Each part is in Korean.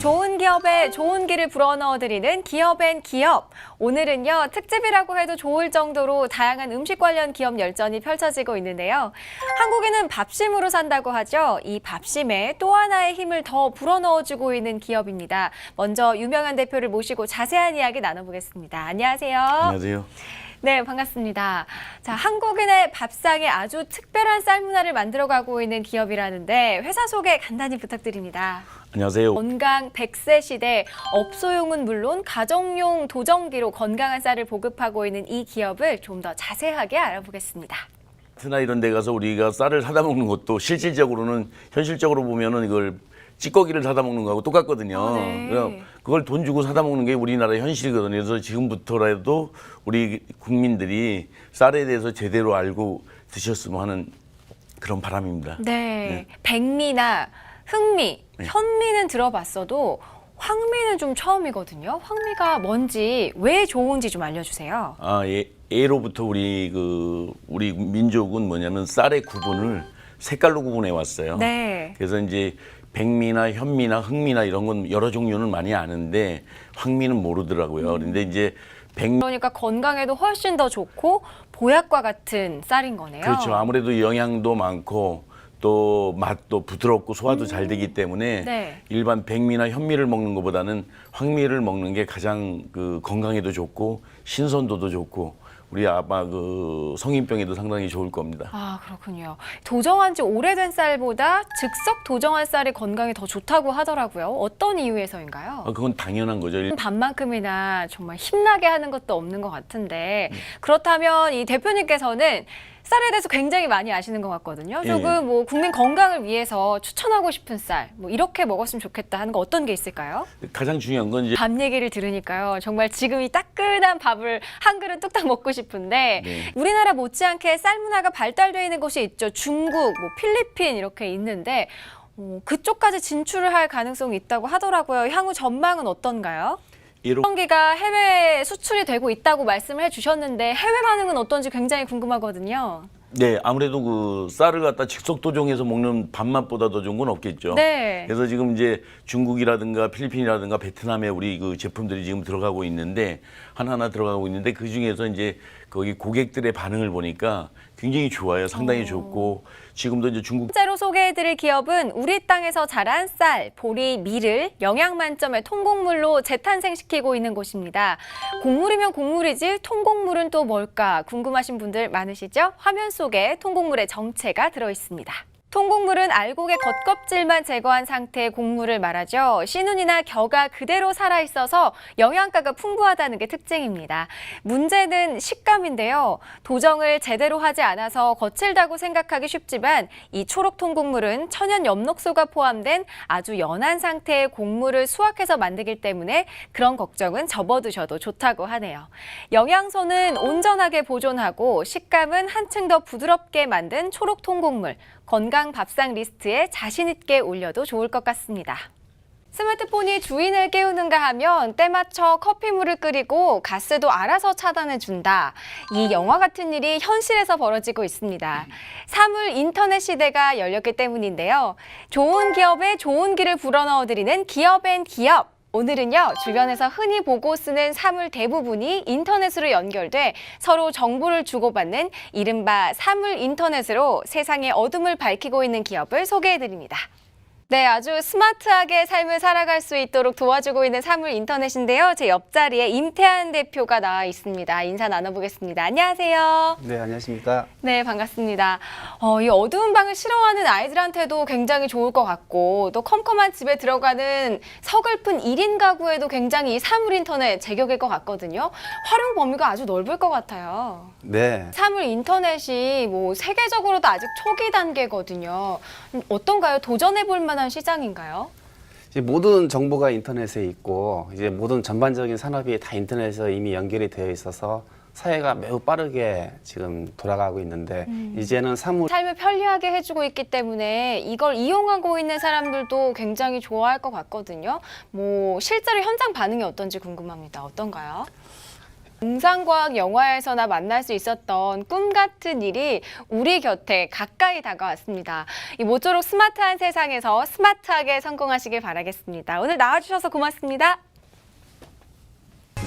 좋은 기업에 좋은 기를 불어넣어드리는 기업앤 기업. 오늘은요, 특집이라고 해도 좋을 정도로 다양한 음식 관련 기업 열전이 펼쳐지고 있는데요. 한국인은 밥심으로 산다고 하죠. 이 밥심에 또 하나의 힘을 더 불어넣어주고 있는 기업입니다. 먼저 유명한 대표를 모시고 자세한 이야기 나눠보겠습니다. 안녕하세요. 안녕하세요. 네, 반갑습니다. 자, 한국인의 밥상에 아주 특별한 쌀 문화를 만들어가고 있는 기업이라는데 회사 소개 간단히 부탁드립니다. 안녕하세요. 건강 100세 시대, 업소용은 물론 가정용 도정기로 건강한 쌀을 보급하고 있는 이 기업을 좀 더 자세하게 알아보겠습니다. 마트나 이런 데 가서 우리가 쌀을 사다 먹는 것도 실질적으로는 현실적으로 보면은 이걸 찌꺼기를 사다 먹는 거하고 똑같거든요. 네. 그래서 그걸 돈 주고 사다 먹는 게 우리나라의 현실이거든요. 그래서 지금부터라도 우리 국민들이 쌀에 대해서 제대로 알고 드셨으면 하는 그런 바람입니다. 네, 백미나 흑미, 현미는 들어봤어도 황미는 좀 처음이거든요. 황미가 뭔지, 왜 좋은지 좀 알려주세요. 예로부터 우리 민족은 뭐냐면 쌀의 구분을 색깔로 구분해 왔어요. 네. 그래서 이제 백미나 현미나 흑미나 이런 건 여러 종류는 많이 아는데 황미는 모르더라고요. 그런데 이제 그러니까 건강에도 훨씬 더 좋고 보약과 같은 쌀인 거네요. 그렇죠. 아무래도 영양도 많고 또 맛도 부드럽고 소화도 잘 되기 때문에 네. 일반 백미나 현미를 먹는 것보다는 황미를 먹는 게 가장 건강에도 좋고 신선도도 좋고 우리 아마 성인병에도 상당히 좋을 겁니다. 아, 그렇군요. 도정한 지 오래된 쌀보다 즉석 도정한 쌀이 건강에 더 좋다고 하더라고요. 어떤 이유에서인가요? 그건 당연한 거죠. 밥만큼이나 정말 힘나게 하는 것도 없는 것 같은데 그렇다면 이 대표님께서는 쌀에 대해서 굉장히 많이 아시는 것 같거든요. 조금 뭐 국민 건강을 위해서 추천하고 싶은 쌀, 뭐 이렇게 먹었으면 좋겠다 하는 거 어떤 게 있을까요? 가장 중요한 건 이제 밥 얘기를 들으니까요. 정말 지금 이 따끈한 밥을 한 그릇 뚝딱 먹고 싶은데 네. 우리나라 못지않게 쌀 문화가 발달되어 있는 곳이 있죠. 중국, 뭐 필리핀 이렇게 있는데 그쪽까지 진출을 할 가능성이 있다고 하더라고요. 향후 전망은 어떤가요? 도정기가 해외에 수출이 되고 있다고 말씀을 해주셨는데 해외 반응은 어떤지 굉장히 궁금하거든요. 네, 아무래도 쌀을 갖다 직속 도정해서 먹는 밥맛보다 더 좋은 건 없겠죠. 네. 그래서 지금 이제 중국이라든가 필리핀이라든가 베트남에 우리 제품들이 지금 들어가고 있는데 하나하나 들어가고 있는데 그 중에서 이제 거기 고객들의 반응을 보니까 굉장히 좋아요. 상당히 좋고 지금도 이제 중국 번째로 소개해드릴 기업은 우리 땅에서 자란 쌀, 보리, 밀을 영양 만점의 통곡물로 재탄생시키고 있는 곳입니다. 곡물이면 곡물이지 통곡물은 또 뭘까 궁금하신 분들 많으시죠? 화면 속에 통곡물의 정체가 들어있습니다. 통곡물은 알곡의 겉껍질만 제거한 상태의 곡물을 말하죠. 씨눈이나 겨가 그대로 살아있어서 영양가가 풍부하다는 게 특징입니다. 문제는 식감인데요. 도정을 제대로 하지 않아서 거칠다고 생각하기 쉽지만 이 초록 통곡물은 천연 엽록소가 포함된 아주 연한 상태의 곡물을 수확해서 만들기 때문에 그런 걱정은 접어두셔도 좋다고 하네요. 영양소는 온전하게 보존하고 식감은 한층 더 부드럽게 만든 초록 통곡물. 건강 밥상 리스트에 자신 있게 올려도 좋을 것 같습니다. 스마트폰이 주인을 깨우는가 하면 때맞춰 커피물을 끓이고 가스도 알아서 차단해준다. 이 영화 같은 일이 현실에서 벌어지고 있습니다. 사물 인터넷 시대가 열렸기 때문인데요. 좋은 기업에 좋은 기를 불어넣어드리는 기업앤 기업. 오늘은요, 주변에서 흔히 보고 쓰는 사물 대부분이 인터넷으로 연결돼 서로 정보를 주고받는 이른바 사물 인터넷으로 세상의 어둠을 밝히고 있는 기업을 소개해드립니다. 네, 아주 스마트하게 삶을 살아갈 수 있도록 도와주고 있는 사물 인터넷인데요. 제 옆자리에 임태한 대표가 나와 있습니다. 인사 나눠보겠습니다. 안녕하세요. 네, 안녕하십니까. 네, 반갑습니다. 이 어두운 방을 싫어하는 아이들한테도 굉장히 좋을 것 같고 또 컴컴한 집에 들어가는 서글픈 1인 가구에도 굉장히 이 사물 인터넷 제격일 것 같거든요. 활용 범위가 아주 넓을 것 같아요. 네. 사물 인터넷이 뭐 세계적으로도 아직 초기 단계거든요. 어떤가요? 도전해볼 만한 시장인가요? 이제 모든 정보가 인터넷에 있고 이제 모든 전반적인 산업이 다 인터넷에 이미 연결이 되어 있어서 사회가 매우 빠르게 지금 돌아가고 있는데 이제는 삶을 편리하게 해주고 있기 때문에 이걸 이용하고 있는 사람들도 굉장히 좋아할 것 같거든요. 뭐 실제로 현장 반응이 어떤지 궁금합니다. 어떤가요? 공상과학 영화에서나 만날 수 있었던 꿈 같은 일이 우리 곁에 가까이 다가왔습니다. 이 모쪼록 스마트한 세상에서 스마트하게 성공하시길 바라겠습니다. 오늘 나와주셔서 고맙습니다.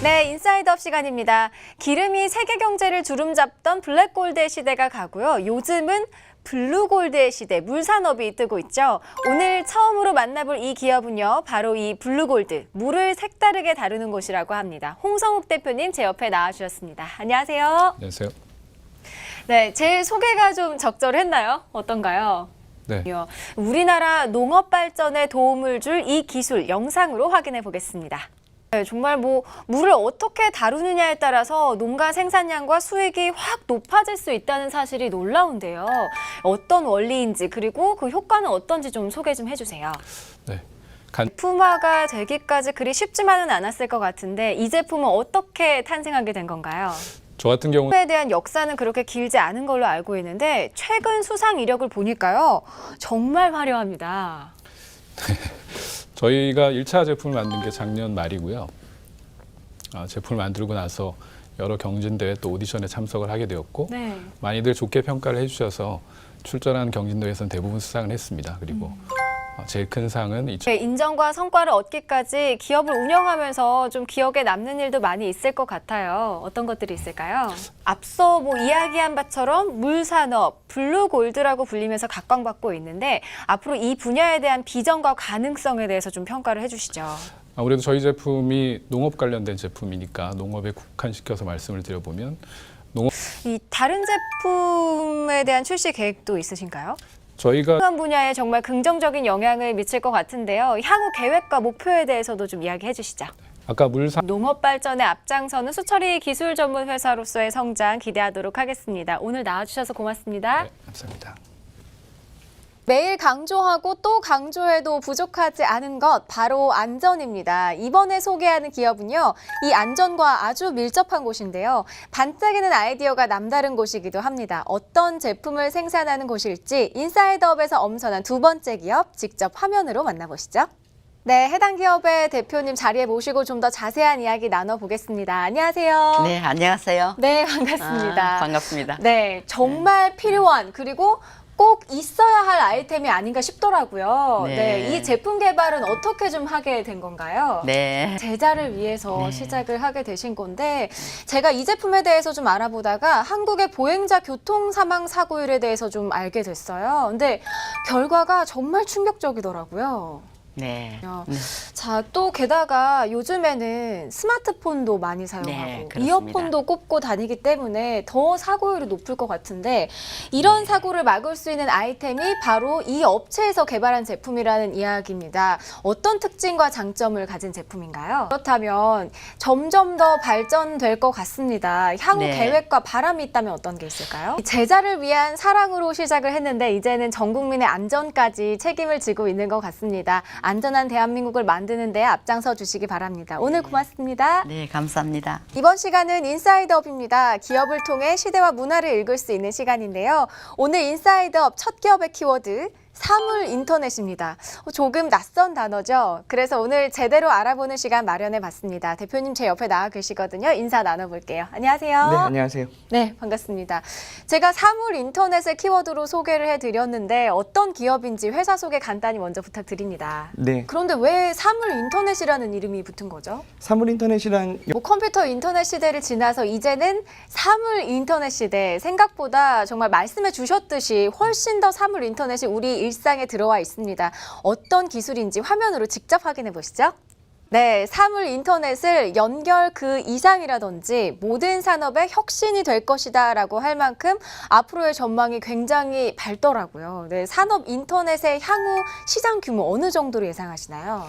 네, 인사이드업 시간입니다. 기름이 세계 경제를 주름잡던 블랙골드의 시대가 가고요. 요즘은 블루골드의 시대, 물산업이 뜨고 있죠. 오늘 처음으로 만나볼 이 기업은요, 바로 이 블루골드, 물을 색다르게 다루는 곳이라고 합니다. 홍성욱 대표님 제 옆에 나와주셨습니다. 안녕하세요. 안녕하세요. 네, 제 소개가 좀 적절했나요? 어떤가요? 네. 우리나라 농업 발전에 도움을 줄 이 기술 영상으로 확인해 보겠습니다. 네, 정말 물을 어떻게 다루느냐에 따라서 농가 생산량과 수익이 확 높아질 수 있다는 사실이 놀라운데요. 어떤 원리인지 그리고 그 효과는 어떤지 좀 소개 좀 해주세요. 네. 제품화가 되기까지 그리 쉽지만은 않았을 것 같은데 이 제품은 어떻게 탄생하게 된 건가요? 저 같은 경우는 에 대한 역사는 그렇게 길지 않은 걸로 알고 있는데 최근 수상 이력을 보니까요. 정말 화려합니다. 저희가 1차 제품을 만든 게 작년 말이고요. 제품을 만들고 나서 여러 경진대회 또 오디션에 참석을 하게 되었고 네. 많이들 좋게 평가를 해주셔서 출전한 경진대회에서는 대부분 수상을 했습니다. 그리고 제일 큰 상은 네, 인정과 성과를 얻기까지 기업을 운영하면서 좀 기억에 남는 일도 많이 있을 것 같아요. 어떤 것들이 있을까요? 앞서 이야기한 바처럼 물산업, 블루골드라고 불리면서 각광받고 있는데 앞으로 이 분야에 대한 비전과 가능성에 대해서 좀 평가를 해주시죠. 아무래도 저희 제품이 농업 관련된 제품이니까 농업에 국한시켜서 말씀을 드려보면 이 다른 제품에 대한 출시 계획도 있으신가요? 저희가 이런 분야에 정말 긍정적인 영향을 미칠 것 같은데요. 향후 계획과 목표에 대해서도 좀 이야기해 주시죠. 아까 물산 농업 발전에 앞장서는 수처리 기술 전문 회사로서의 성장 기대하도록 하겠습니다. 오늘 나와주셔서 고맙습니다. 네, 감사합니다. 매일 강조하고 또 강조해도 부족하지 않은 것 바로 안전입니다. 이번에 소개하는 기업은요. 이 안전과 아주 밀접한 곳인데요. 반짝이는 아이디어가 남다른 곳이기도 합니다. 어떤 제품을 생산하는 곳일지 인사이드업에서 엄선한 두 번째 기업 직접 화면으로 만나보시죠. 네, 해당 기업의 대표님 자리에 모시고 좀 더 자세한 이야기 나눠보겠습니다. 안녕하세요. 네, 안녕하세요. 네, 반갑습니다. 반갑습니다. 네, 정말 필요한 그리고 꼭 있어야 할 아이템이 아닌가 싶더라고요. 네. 네, 이 제품 개발은 어떻게 좀 하게 된 건가요? 네. 제자를 위해서 네. 시작을 하게 되신 건데 제가 이 제품에 대해서 좀 알아보다가 한국의 보행자 교통 사망 사고율에 대해서 좀 알게 됐어요. 근데 결과가 정말 충격적이더라고요. 네. 네. 자, 또 게다가 요즘에는 스마트폰도 많이 사용하고 네, 그렇습니다. 이어폰도 꼽고 다니기 때문에 더 사고율이 높을 것 같은데 이런 네. 사고를 막을 수 있는 아이템이 바로 이 업체에서 개발한 제품이라는 이야기입니다. 어떤 특징과 장점을 가진 제품인가요? 그렇다면 점점 더 발전될 것 같습니다. 향후 네. 계획과 바람이 있다면 어떤 게 있을까요? 제자를 위한 사랑으로 시작을 했는데 이제는 전 국민의 안전까지 책임을 지고 있는 것 같습니다. 안전한 대한민국을 만드는 데 앞장서 주시기 바랍니다. 오늘 고맙습니다. 네, 감사합니다. 이번 시간은 인사이드업입니다. 기업을 통해 시대와 문화를 읽을 수 있는 시간인데요. 오늘 인사이드업 첫 기업의 키워드 사물 인터넷입니다. 조금 낯선 단어죠. 그래서 오늘 제대로 알아보는 시간 마련해 봤습니다. 대표님 제 옆에 나와 계시거든요. 인사 나눠볼게요. 안녕하세요. 네, 안녕하세요. 네, 반갑습니다. 제가 사물 인터넷을 키워드로 소개를 해드렸는데 어떤 기업인지 회사 소개 간단히 먼저 부탁드립니다. 네, 그런데 왜 사물 인터넷이라는 이름이 붙은 거죠? 사물 인터넷이란 컴퓨터 인터넷 시대를 지나서 이제는 사물 인터넷 시대, 생각보다 정말 말씀해 주셨듯이 훨씬 더 사물 인터넷이 우리 일상에 들어와 있습니다. 어떤 기술인지 화면으로 직접 확인해 보시죠. 네, 사물 인터넷을 연결 그 이상이라든지 모든 산업의 혁신이 될 것이다 라고 할 만큼 앞으로의 전망이 굉장히 밝더라고요. 네, 산업 인터넷의 향후 시장 규모 어느 정도로 예상하시나요?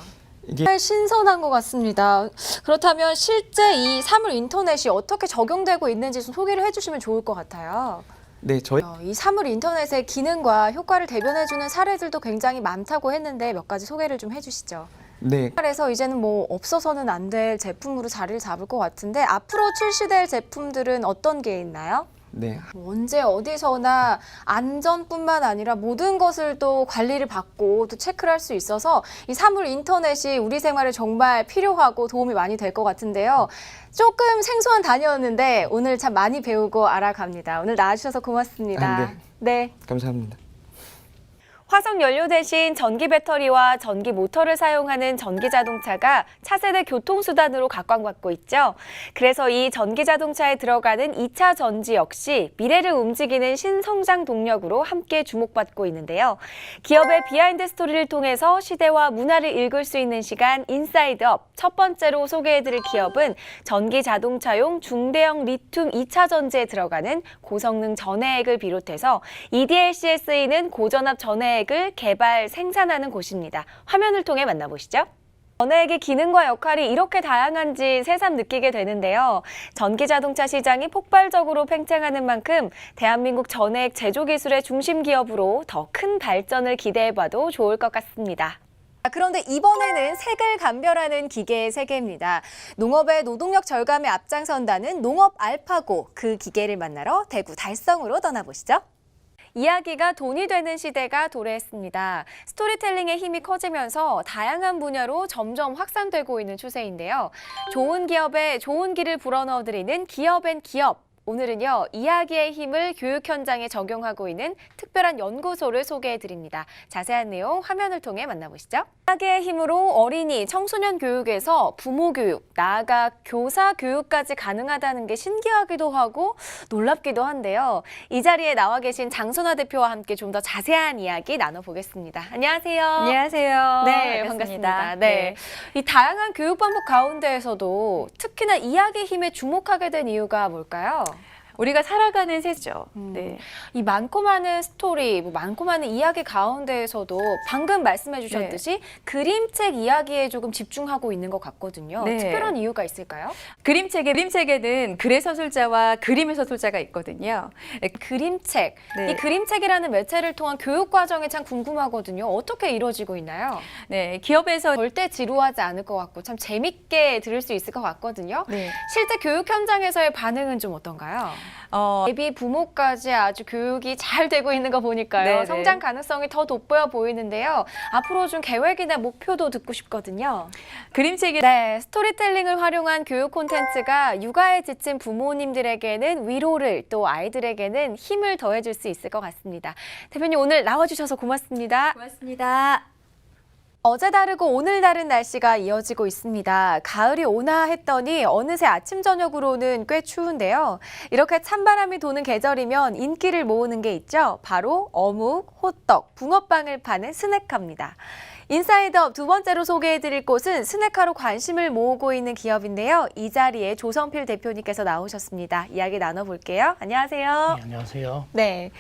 이게 신선한 것 같습니다. 그렇다면 실제 이 사물 인터넷이 어떻게 적용되고 있는지 좀 소개를 해주시면 좋을 것 같아요. 네, 저희 이 사물 인터넷의 기능과 효과를 대변해주는 사례들도 굉장히 많다고 했는데 몇 가지 소개를 좀 해주시죠. 네, 그래서 이제는 없어서는 안 될 제품으로 자리를 잡을 것 같은데 앞으로 출시될 제품들은 어떤 게 있나요? 네, 언제 어디서나 안전뿐만 아니라 모든 것을 또 관리를 받고 또 체크를 할 수 있어서 이 사물 인터넷이 우리 생활에 정말 필요하고 도움이 많이 될 것 같은데요. 조금 생소한 단어였는데 오늘 참 많이 배우고 알아갑니다. 오늘 나와주셔서 고맙습니다. 아, 네. 네. 감사합니다. 화석 연료 대신 전기 배터리와 전기 모터를 사용하는 전기 자동차가 차세대 교통수단으로 각광받고 있죠. 그래서 이 전기 자동차에 들어가는 2차 전지 역시 미래를 움직이는 신성장 동력으로 함께 주목받고 있는데요. 기업의 비하인드 스토리를 통해서 시대와 문화를 읽을 수 있는 시간 인사이드업. 첫 번째로 소개해드릴 기업은 전기 자동차용 중대형 리튬 2차 전지에 들어가는 고성능 전해액을 비롯해서 EDLC에 쓰이는 고전압 전해액을 개발, 생산하는 곳입니다. 화면을 통해 만나보시죠. 전해액의 기능과 역할이 이렇게 다양한지 새삼 느끼게 되는데요. 전기자동차 시장이 폭발적으로 팽창하는 만큼 대한민국 전해액 제조 기술의 중심 기업으로 더 큰 발전을 기대해봐도 좋을 것 같습니다. 그런데 이번에는 색을 감별하는 기계의 세계입니다. 농업의 노동력 절감에 앞장선다는 농업 알파고, 그 기계를 만나러 대구 달성으로 떠나보시죠. 이야기가 돈이 되는 시대가 도래했습니다. 스토리텔링의 힘이 커지면서 다양한 분야로 점점 확산되고 있는 추세인데요. 좋은 기업에 좋은 길을 불어넣어드리는 기업앤기업. 오늘은요, 이야기의 힘을 교육 현장에 적용하고 있는 특별한 연구소를 소개해드립니다. 자세한 내용 화면을 통해 만나보시죠. 이야기의 힘으로 어린이, 청소년 교육에서 부모 교육, 나아가 교사 교육까지 가능하다는 게 신기하기도 하고 놀랍기도 한데요. 이 자리에 나와 계신 장선아 대표와 함께 좀 더 자세한 이야기 나눠보겠습니다. 안녕하세요. 안녕하세요. 네, 반갑습니다. 반갑습니다. 네. 이 다양한 교육 방법 가운데에서도 특히나 이야기의 힘에 주목하게 된 이유가 뭘까요? 우리가 살아가는 세죠. 네. 이 많고 많은 스토리, 많고 많은 이야기 가운데에서도 방금 말씀해 주셨듯이 그림책 이야기에 조금 집중하고 있는 것 같거든요. 네. 특별한 이유가 있을까요? 그림책에는 글의 서술자와 그림의 서술자가 있거든요. 그림책. 네. 이 그림책이라는 매체를 통한 교육 과정이 참 궁금하거든요. 어떻게 이루어지고 있나요? 네, 기업에서 절대 지루하지 않을 것 같고 참 재밌게 들을 수 있을 것 같거든요. 네. 실제 교육 현장에서의 반응은 좀 어떤가요? 예비 부모까지 아주 교육이 잘 되고 있는 거 보니까요. 네네. 성장 가능성이 더 돋보여 보이는데요. 앞으로 좀 계획이나 목표도 듣고 싶거든요. 그림책이 네, 스토리텔링을 활용한 교육 콘텐츠가 육아에 지친 부모님들에게는 위로를, 또 아이들에게는 힘을 더해줄 수 있을 것 같습니다. 대표님 오늘 나와주셔서 고맙습니다. 고맙습니다. 어제 다르고 오늘 다른 날씨가 이어지고 있습니다. 가을이 오나 했더니 어느새 아침 저녁으로는 꽤 추운데요. 이렇게 찬바람이 도는 계절이면 인기를 모으는 게 있죠. 바로 어묵, 호떡, 붕어빵을 파는 스낵카입니다. 인사이드업 두 번째로 소개해드릴 곳은 스낵카로 관심을 모으고 있는 기업인데요. 이 자리에 조성필 대표님께서 나오셨습니다. 이야기 나눠볼게요. 안녕하세요. 네, 안녕하세요. 네,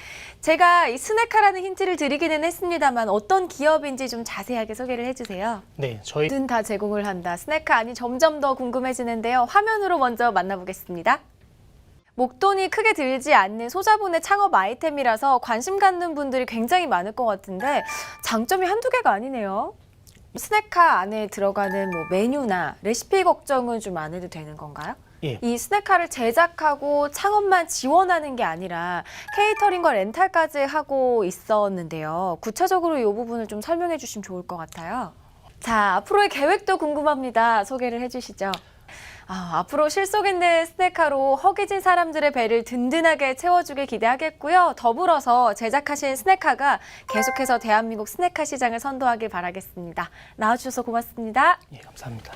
제가 이 스낵카라는 힌트를 드리기는 했습니다만 어떤 기업인지 좀 자세하게 소개를 해주세요. 네, 저희 뭐든 다 제공을 한다. 스낵카 아니 점점 더 궁금해지는데요. 화면으로 먼저 만나보겠습니다. 목돈이 크게 들지 않는 소자본의 창업 아이템이라서 관심 갖는 분들이 굉장히 많을 것 같은데 장점이 한두 개가 아니네요. 스낵카 안에 들어가는 메뉴나 레시피 걱정은 좀 안 해도 되는 건가요? 예. 이 스낵카를 제작하고 창업만 지원하는 게 아니라 케이터링과 렌탈까지 하고 있었는데요. 구체적으로 이 부분을 좀 설명해 주시면 좋을 것 같아요. 자, 앞으로의 계획도 궁금합니다. 소개를 해주시죠. 앞으로 실속 있는 스낵카로 허기진 사람들의 배를 든든하게 채워주길 기대하겠고요. 더불어서 제작하신 스낵카가 계속해서 대한민국 스낵카 시장을 선도하길 바라겠습니다. 나와주셔서 고맙습니다. 예, 감사합니다.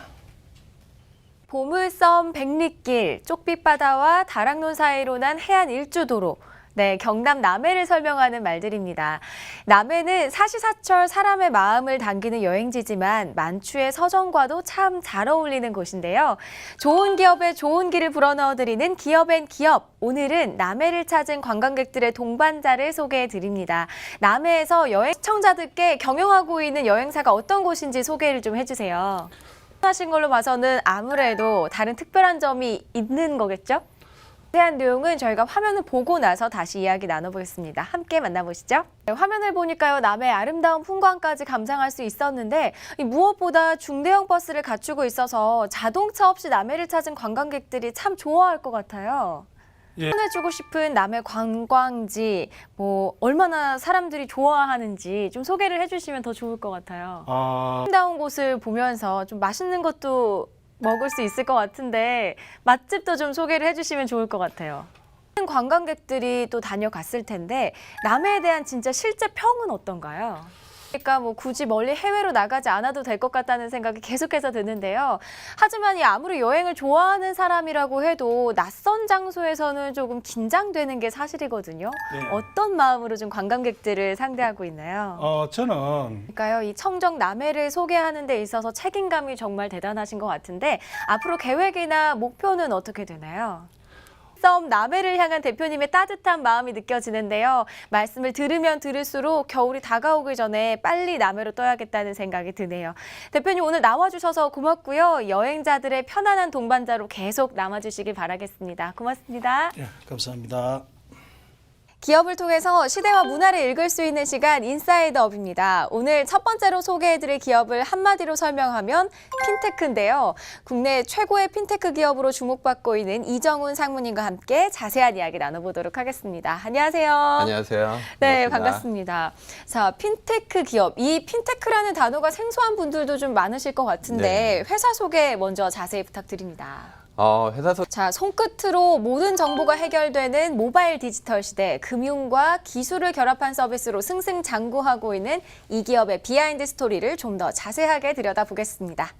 보물섬 백리길, 쪽빛바다와 다락논 사이로 난 해안 일주도로, 네, 경남 남해를 설명하는 말들입니다. 남해는 사시사철 사람의 마음을 당기는 여행지지만 만추의 서정과도 참 잘 어울리는 곳인데요. 좋은 기업에 좋은 길을 불어넣어드리는 기업앤기업. 오늘은 남해를 찾은 관광객들의 동반자를 소개해드립니다. 남해에서 여행 시청자들께 경영하고 있는 여행사가 어떤 곳인지 소개를 좀 해주세요. 하신 걸로 봐서는 아무래도 다른 특별한 점이 있는 거겠죠? 자세한 내용은 저희가 화면을 보고 나서 다시 이야기 나눠보겠습니다. 함께 만나보시죠. 네, 화면을 보니까요, 남해의 아름다운 풍광까지 감상할 수 있었는데 무엇보다 중대형 버스를 갖추고 있어서 자동차 없이 남해를 찾은 관광객들이 참 좋아할 것 같아요. 추천해주고 싶은 남해 관광지, 뭐 얼마나 사람들이 좋아하는지 좀 소개를 해주시면 더 좋을 것 같아요. 아름다운 곳을 보면서 좀 맛있는 것도 먹을 수 있을 것 같은데 맛집도 좀 소개를 해주시면 좋을 것 같아요. 관광객들이 또 다녀갔을 텐데 남해에 대한 진짜 실제 평은 어떤가요? 그러니까 뭐 굳이 멀리 해외로 나가지 않아도 될 것 같다는 생각이 계속해서 드는데요. 하지만 이 아무리 여행을 좋아하는 사람이라고 해도 낯선 장소에서는 조금 긴장되는 게 사실이거든요. 네. 어떤 마음으로 좀 관광객들을 상대하고 있나요? 저는 그러니까요, 이 청정 남해를 소개하는 데 있어서 책임감이 정말 대단하신 것 같은데 앞으로 계획이나 목표는 어떻게 되나요? 썸 남해를 향한 대표님의 따뜻한 마음이 느껴지는데요. 말씀을 들으면 들을수록 겨울이 다가오기 전에 빨리 남해로 떠야겠다는 생각이 드네요. 대표님 오늘 나와주셔서 고맙고요. 여행자들의 편안한 동반자로 계속 남아주시길 바라겠습니다. 고맙습니다. 예, 감사합니다. 기업을 통해서 시대와 문화를 읽을 수 있는 시간 인사이드 업입니다. 오늘 첫 번째로 소개해드릴 기업을 한마디로 설명하면 핀테크인데요. 국내 최고의 핀테크 기업으로 주목받고 있는 이정훈 상무님과 함께 자세한 이야기 나눠보도록 하겠습니다. 안녕하세요. 안녕하세요. 네, 반갑습니다. 자, 핀테크 기업. 이 핀테크라는 단어가 생소한 분들도 좀 많으실 것 같은데 회사 소개 먼저 자세히 부탁드립니다. 회사 자, 손끝으로 모든 정보가 해결되는 모바일 디지털 시대, 금융과 기술을 결합한 서비스로 승승장구하고 있는 이 기업의 비하인드 스토리를 좀 더 자세하게 들여다보겠습니다.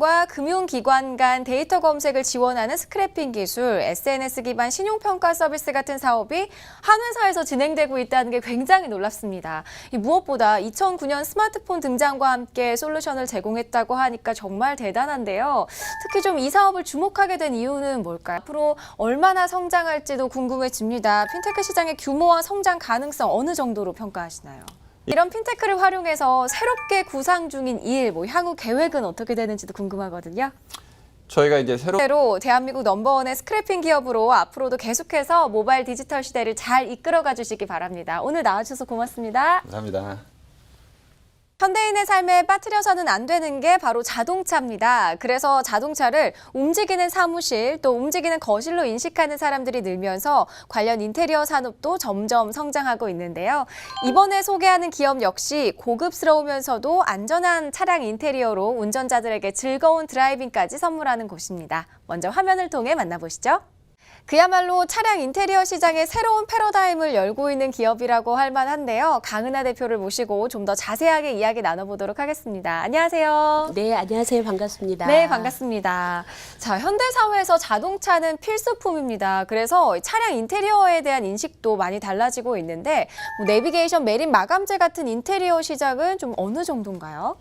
과 금융기관 간 데이터 검색을 지원하는 스크래핑 기술, SNS 기반 신용평가 서비스 같은 사업이 한 회사에서 진행되고 있다는 게 굉장히 놀랍습니다. 무엇보다 2009년 스마트폰 등장과 함께 솔루션을 제공했다고 하니까 정말 대단한데요. 특히 좀 이 사업을 주목하게 된 이유는 뭘까요? 앞으로 얼마나 성장할지도 궁금해집니다. 핀테크 시장의 규모와 성장 가능성 어느 정도로 평가하시나요? 이런 핀테크를 활용해서 새롭게 구상 중인 일, 뭐 향후 계획은 어떻게 되는지도 궁금하거든요. 저희가 이제 새로 대한민국 넘버원의 스크래핑 기업으로 앞으로도 계속해서 모바일 디지털 시대를 잘 이끌어가 주시기 바랍니다. 오늘 나와주셔서 고맙습니다. 감사합니다. 현대인의 삶에 빠뜨려서는 안 되는 게 바로 자동차입니다. 그래서 자동차를 움직이는 사무실 또 움직이는 거실로 인식하는 사람들이 늘면서 관련 인테리어 산업도 점점 성장하고 있는데요. 이번에 소개하는 기업 역시 고급스러우면서도 안전한 차량 인테리어로 운전자들에게 즐거운 드라이빙까지 선물하는 곳입니다. 먼저 화면을 통해 만나보시죠. 그야말로 차량 인테리어 시장의 새로운 패러다임을 열고 있는 기업이라고 할 만한데요. 강은하 대표를 모시고 좀 더 자세하게 이야기 나눠보도록 하겠습니다. 안녕하세요. 네, 안녕하세요. 반갑습니다. 네, 반갑습니다. 자, 현대사회에서 자동차는 필수품입니다. 그래서 차량 인테리어에 대한 인식도 많이 달라지고 있는데 내비게이션, 매립, 마감재 같은 인테리어 시장은 좀 어느 정도인가요?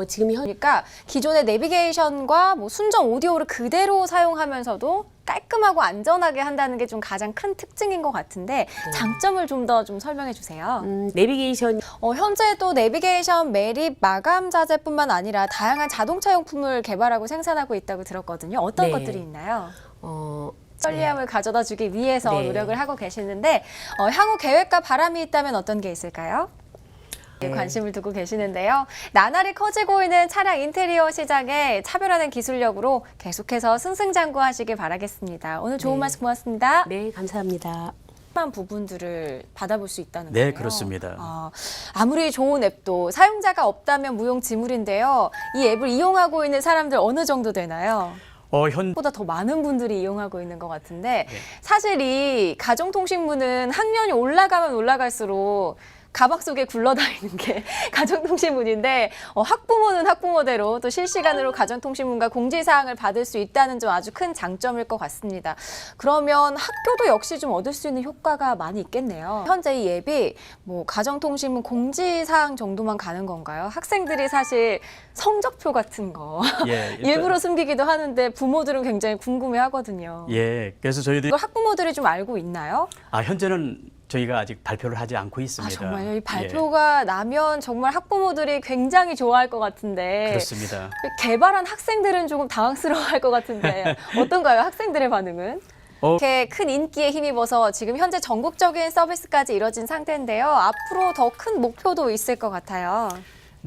지금 그러니까 기존의 내비게이션과 순전 오디오를 그대로 사용하면서도 깔끔하고 안전하게 한다는 게 좀 가장 큰 특징인 것 같은데 장점을 좀 더 설명해 주세요. 내비게이션 현재도 내비게이션, 매립, 마감 자재뿐만 아니라 다양한 자동차 용품을 개발하고 생산하고 있다고 들었거든요. 어떤 네. 것들이 있나요? 편리함을 네. 가져다 주기 위해서 네. 노력을 하고 계시는데 향후 계획과 바람이 있다면 어떤 게 있을까요? 네. 관심을 두고 계시는데요. 나날이 커지고 있는 차량 인테리어 시장에 차별화된 기술력으로 계속해서 승승장구하시길 바라겠습니다. 오늘 좋은 네. 말씀 고맙습니다. 네, 감사합니다. 한 부분들을 받아볼 수 있다는 네, 거예요. 그렇습니다. 아무리 좋은 앱도 사용자가 없다면 무용지물인데요. 이 앱을 이용하고 있는 사람들 어느 정도 되나요? 보다 더 많은 분들이 이용하고 있는 것 같은데 사실 이 가정통신문은 학년이 올라가면 올라갈수록 가방 속에 굴러다니는 게 가정통신문인데 학부모는 학부모대로 또 실시간으로 가정통신문과 공지사항을 받을 수 있다는 점 아주 큰 장점일 것 같습니다. 그러면 학교도 역시 좀 얻을 수 있는 효과가 많이 있겠네요. 현재 이 앱이 가정통신문 공지사항 정도만 가는 건가요? 학생들이 사실 성적표 같은 거 일부러 숨기기도 하는데 부모들은 굉장히 궁금해하거든요. 예, 그래서 저희들이 이거 학부모들이 좀 알고 있나요? 현재는 저희가 아직 발표를 하지 않고 있습니다. 정말요? 이 발표가 나면 정말 학부모들이 굉장히 좋아할 것 같은데 그렇습니다. 개발한 학생들은 조금 당황스러워할 것 같은데 어떤가요? 학생들의 반응은? 이렇게 큰 인기에 힘입어서 지금 현재 전국적인 서비스까지 이뤄진 상태인데요. 앞으로 더 큰 목표도 있을 것 같아요.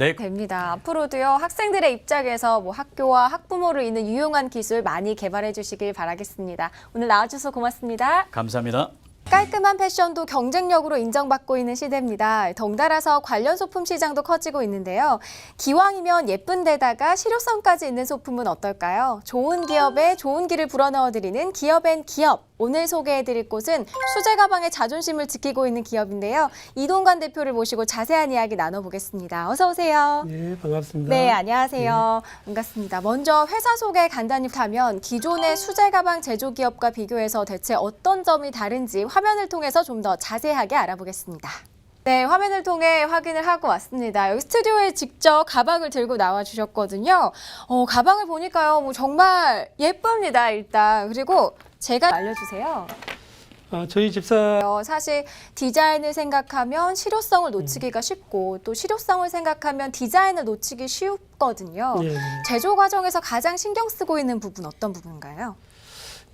네. 됩니다. 앞으로도요, 학생들의 입장에서 뭐 학교와 학부모를 잇는 유용한 기술 많이 개발해 주시길 바라겠습니다. 오늘 나와주셔서 고맙습니다. 감사합니다. 깔끔한 패션도 경쟁력으로 인정받고 있는 시대입니다. 덩달아서 관련 소품 시장도 커지고 있는데요. 기왕이면 예쁜 데다가 실효성까지 있는 소품은 어떨까요? 좋은 기업에 좋은 기를 불어넣어드리는 기업앤기업. 오늘 소개해드릴 곳은 수제 가방의 자존심을 지키고 있는 기업인데요. 이동관 대표를 모시고 자세한 이야기 나눠보겠습니다. 어서 오세요. 네, 반갑습니다. 네, 안녕하세요. 반갑습니다. 먼저 회사 소개 간단히 하면 기존의 수제 가방 제조 기업과 비교해서 대체 어떤 점이 다른지 화면을 통해서 좀 더 자세하게 알아보겠습니다. 네, 화면을 통해 확인을 하고 왔습니다. 여기 스튜디오에 직접 가방을 들고 나와 주셨거든요. 가방을 보니까요, 뭐 정말 예쁩니다, 일단. 그리고 제가 알려주세요. 저희 집사 사실 디자인을 생각하면 실효성을 놓치기가 쉽고 또 실효성을 생각하면 디자인을 놓치기 쉽거든요. 예, 제조 과정에서 가장 신경 쓰고 있는 부분 어떤 부분인가요?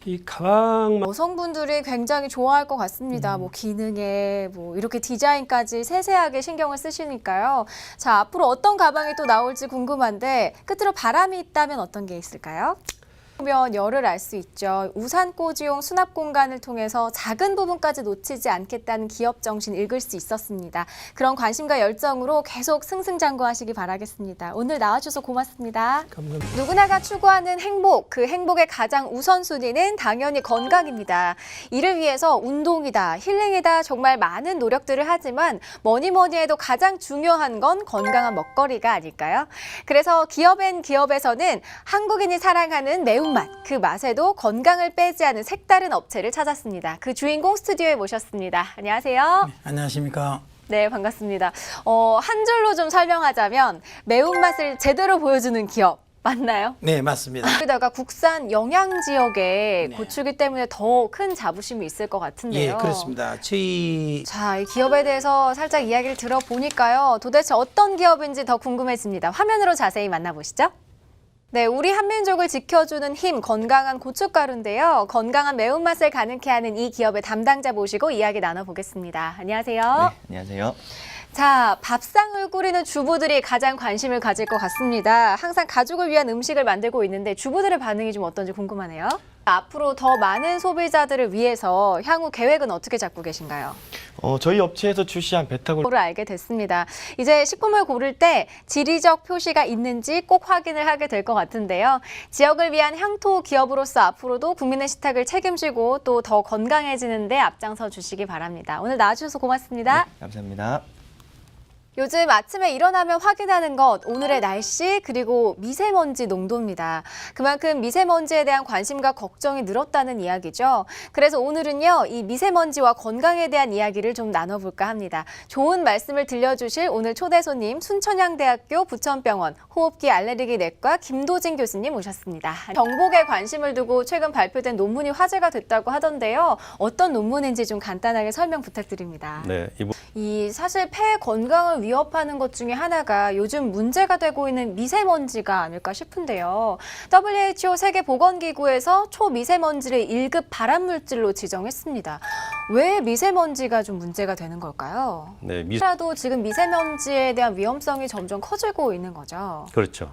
이 가방 여성분들이 굉장히 좋아할 것 같습니다. 뭐 기능에 뭐 이렇게 디자인까지 세세하게 신경을 쓰시니까요. 자, 앞으로 어떤 가방이 또 나올지 궁금한데 끝으로 바람이 있다면 어떤 게 있을까요? 보면 열을 알 수 있죠. 우산 꽂이용 수납 공간을 통해서 작은 부분까지 놓치지 않겠다는 기업 정신 읽을 수 있었습니다. 그런 관심과 열정으로 계속 승승장구하시기 바라겠습니다. 오늘 나와주셔서 고맙습니다. 감사합니다. 누구나가 추구하는 행복, 그 행복의 가장 우선순위는 당연히 건강입니다. 이를 위해서 운동이다, 힐링이다 정말 많은 노력들을 하지만 뭐니 해도 가장 중요한 건 건강한 먹거리가 아닐까요? 그래서 기업에서는 한국인이 사랑하는 매운맛, 그 맛에도 건강을 빼지 않은 색다른 업체를 찾았습니다. 그 주인공 스튜디오에 모셨습니다. 안녕하세요. 안녕하십니까. 네, 반갑습니다. 한 줄로 좀 설명하자면 매운맛을 제대로 보여주는 기업. 맞나요? 네, 맞습니다. 거기다가 국산 영양 지역에 고추기 때문에 더 큰 자부심이 있을 것 같은데요. 예, 그렇습니다. 저희 자, 이 기업에 대해서 살짝 이야기를 들어보니까요. 도대체 어떤 기업인지 더 궁금해집니다. 화면으로 자세히 만나보시죠. 네, 우리 한민족을 지켜주는 힘, 건강한 고춧가루인데요. 건강한 매운맛을 가능케 하는 이 기업의 담당자 모시고 이야기 나눠보겠습니다. 안녕하세요. 네, 안녕하세요. 자, 밥상을 꾸리는 주부들이 가장 관심을 가질 것 같습니다. 항상 가족을 위한 음식을 만들고 있는데 주부들의 반응이 좀 어떤지 궁금하네요. 앞으로 더 많은 소비자들을 위해서 향후 계획은 어떻게 잡고 계신가요? 저희 업체에서 출시한 베타골 를 알게 됐습니다. 이제 식품을 고를 때 지리적 표시가 있는지 꼭 확인을 하게 될 것 같은데요. 지역을 위한 향토 기업으로서 앞으로도 국민의 식탁을 책임지고 또 더 건강해지는 데 앞장서 주시기 바랍니다. 오늘 나와주셔서 고맙습니다. 네, 감사합니다. 요즘 아침에 일어나면 확인하는 것, 오늘의 날씨 그리고 미세먼지 농도입니다. 그만큼 미세먼지에 대한 관심과 걱정이 늘었다는 이야기죠. 그래서 오늘은요, 이 미세먼지와 건강에 대한 이야기를 좀 나눠볼까 합니다. 좋은 말씀을 들려주실 오늘 초대 손님, 순천향대학교 부천병원 호흡기 알레르기 내과 김도진 교수님 모셨습니다. 정복에 관심을 두고 최근 발표된 논문이 화제가 됐다고 하던데요. 어떤 논문인지 좀 간단하게 설명 부탁드립니다. 네, 이 사실 폐 건강을 위협하는 것 중에 하나가 요즘 문제가 되고 있는 미세먼지가 아닐까 싶은데요. WHO 세계보건기구에서 초미세먼지를 1급 발암물질로 지정했습니다. 왜 미세먼지가 좀 문제가 되는 걸까요? 네, 라도 지금 미세먼지에 대한 위험성이 점점 커지고 있는 거죠. 그렇죠.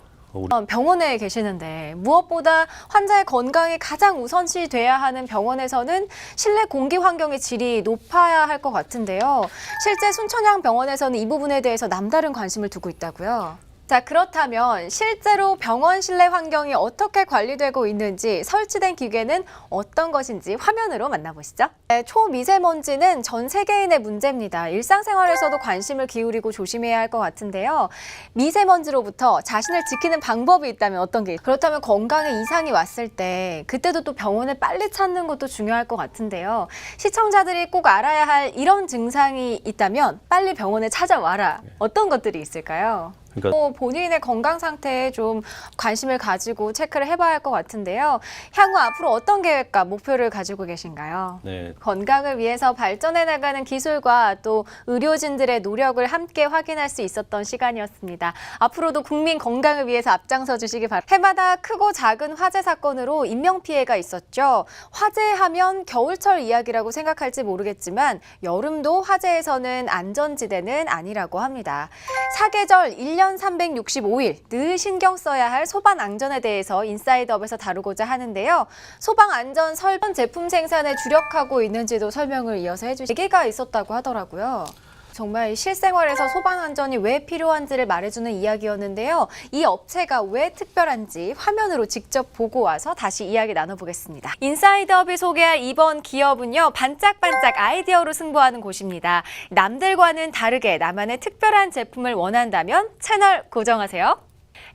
병원에 계시는데 무엇보다 환자의 건강이 가장 우선시 돼야 하는 병원에서는 실내 공기 환경의 질이 높아야 할 것 같은데요. 실제 순천향병원에서는 이 부분에 대해서 남다른 관심을 두고 있다고요. 자, 그렇다면 실제로 병원 실내 환경이 어떻게 관리되고 있는지 설치된 기계는 어떤 것인지 화면으로 만나보시죠. 네, 초미세먼지는 전 세계인의 문제입니다. 일상생활에서도 관심을 기울이고 조심해야 할 것 같은데요. 미세먼지로부터 자신을 지키는 방법이 있다면 어떤 게? 그렇다면 건강에 이상이 왔을 때 그때도 또 병원을 빨리 찾는 것도 중요할 것 같은데요. 시청자들이 꼭 알아야 할 이런 증상이 있다면 빨리 병원에 찾아와라. 어떤 것들이 있을까요? 그러니까 본인의 건강 상태에 좀 관심을 가지고 체크를 해봐야 할 것 같은데요. 향후 앞으로 어떤 계획과 목표를 가지고 계신가요? 네, 건강을 위해서 발전해 나가는 기술과 또 의료진들의 노력을 함께 확인할 수 있었던 시간이었습니다. 앞으로도 국민 건강을 위해서 앞장서 주시기 바랍니다. 해마다 크고 작은 화재 사건으로 인명피해가 있었죠. 화재하면 겨울철 이야기라고 생각할지 모르겠지만 여름도 화재에서는 안전지대는 아니라고 합니다. 사계절 1년 1년 365일 늘 신경 써야 할 소방 안전에 대해서 인사이드업에서 다루고자 하는데요. 소방 안전 설번 제품 생산에 주력하고 있는지도 설명을 이어서 해주시고 얘기가 있었다고 하더라고요. 정말 실생활에서 소방 안전이 왜 필요한지를 말해주는 이야기였는데요. 이 업체가 왜 특별한지 화면으로 직접 보고 와서 다시 이야기 나눠보겠습니다. 인사이드업이 소개할 이번 기업은요. 반짝반짝 아이디어로 승부하는 곳입니다. 남들과는 다르게 나만의 특별한 제품을 원한다면 채널 고정하세요.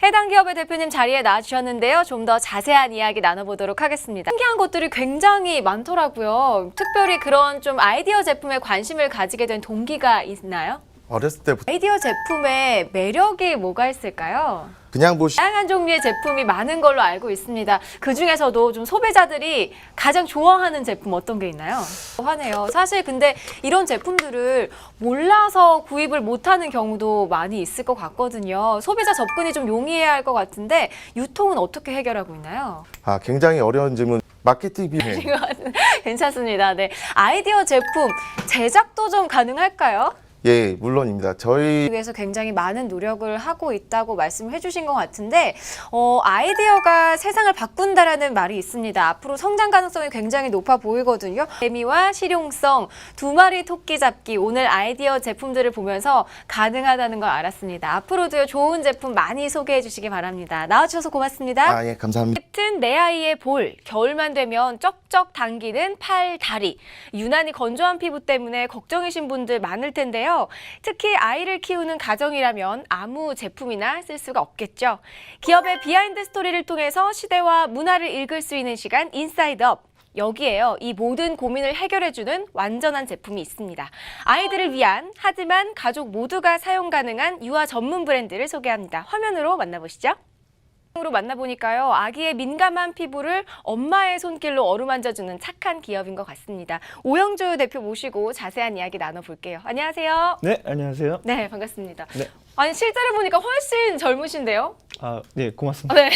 해당 기업의 대표님 자리에 나와주셨는데요. 좀 더 자세한 이야기 나눠보도록 하겠습니다. 신기한 것들이 굉장히 많더라고요. 특별히 그런 좀 아이디어 제품에 관심을 가지게 된 동기가 있나요? 어렸을 때부터 아이디어 제품의 매력이 뭐가 있을까요? 그냥 다양한 종류의 제품이 많은 걸로 알고 있습니다. 그 중에서도 좀 소비자들이 가장 좋아하는 제품 어떤 게 있나요? 하네요. 사실 근데 이런 제품들을 몰라서 구입을 못하는 경우도 많이 있을 것 같거든요. 소비자 접근이 좀 용이해야 할 것 같은데 유통은 어떻게 해결하고 있나요? 굉장히 어려운 질문. 마케팅 비밀. 괜찮습니다. 네, 아이디어 제품 제작도 좀 가능할까요? 예, 물론입니다. 저희 위해서 굉장히 많은 노력을 하고 있다고 말씀을 해주신 것 같은데 아이디어가 세상을 바꾼다라는 말이 있습니다. 앞으로 성장 가능성이 굉장히 높아 보이거든요. 재미와 실용성, 두 마리 토끼 잡기 오늘 아이디어 제품들을 보면서 가능하다는 걸 알았습니다. 앞으로도 좋은 제품 많이 소개해 주시기 바랍니다. 나와주셔서 고맙습니다. 예, 감사합니다. 같은 내 아이의 볼, 겨울만 되면 쩍쩍 당기는 팔, 다리. 유난히 건조한 피부 때문에 걱정이신 분들 많을 텐데요. 특히 아이를 키우는 가정이라면 아무 제품이나 쓸 수가 없겠죠. 기업의 비하인드 스토리를 통해서 시대와 문화를 읽을 수 있는 시간 인사이드업. 여기에요. 이 모든 고민을 해결해주는 완전한 제품이 있습니다. 아이들을 위한 하지만 가족 모두가 사용 가능한 유아 전문 브랜드를 소개합니다. 화면으로 만나보시죠. 으로 만나보니까요. 아기의 민감한 피부를 엄마의 손길로 어루만져주는 착한 기업인 것 같습니다. 오영주 대표 모시고 자세한 이야기 나눠볼게요. 안녕하세요. 네, 안녕하세요. 네, 반갑습니다. 네. 아니 실제로 보니까 훨씬 젊으신데요? 네, 고맙습니다. 네.